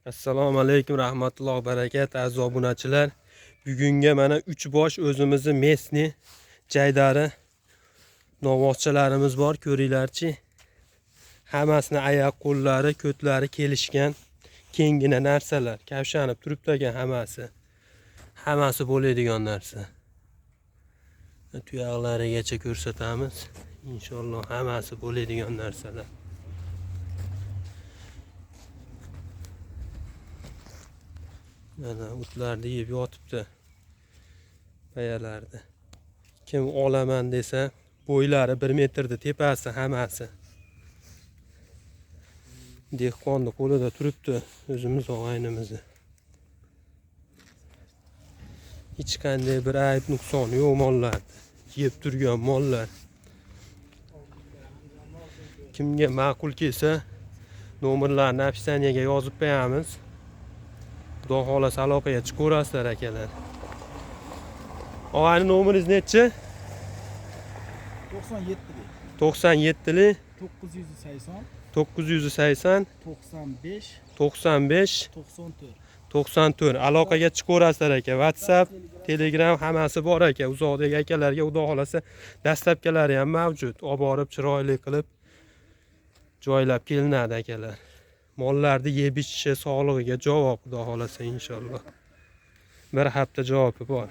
Assalomu alaykum, rahmatullohi va barakatuh aziz obunachilar. Bugunga mana 3 bosh o'zimizni mesni jaydari novvoqchalarimiz bor, ko'ringlarchi. Hammasini oyoq qo'llari, ko'tlari kelishgan, kengina narsalar, kavshanib turibdi hammasi. Hammasi bo'ladigan narsa. Tuyoqlarigacha ko'rsatamiz. Inshaalloh hammasi bo'ladigan narsalar. Mana o'tlarni yeb yotibdi. Bayalarda. Kim olaman desa, bo'ylari 1 metrda tepasi hammasi. Dehqonni qo'lida turibdi, o'zimiz og'aynimizni. Hech qanday bir ayb nuqson yo'q mollarda. Yeb turgan mollar. Kimga ma'qul kelsa, nomerlarni opisiyaga yozib qo'yamiz. Xudo xolasa aloqaga chiqaverasizlar akalar. Og'ayni nomeringiz nechi? 97 97 980 980 95 95 94. 94. Aloqaga chiqaverasizlar aka. WhatsApp, Telegram hammasi bor aka. Uzoqdagi akalarga xudo xolasa dastlabkilari ham mavjud. Olib borib chiroyli qilib joylab kelinadi akalar. Mollarni yeb ichishi, sog'lig'iga javob xudo xolasa inshaalloh. Bir hafta javobi bor.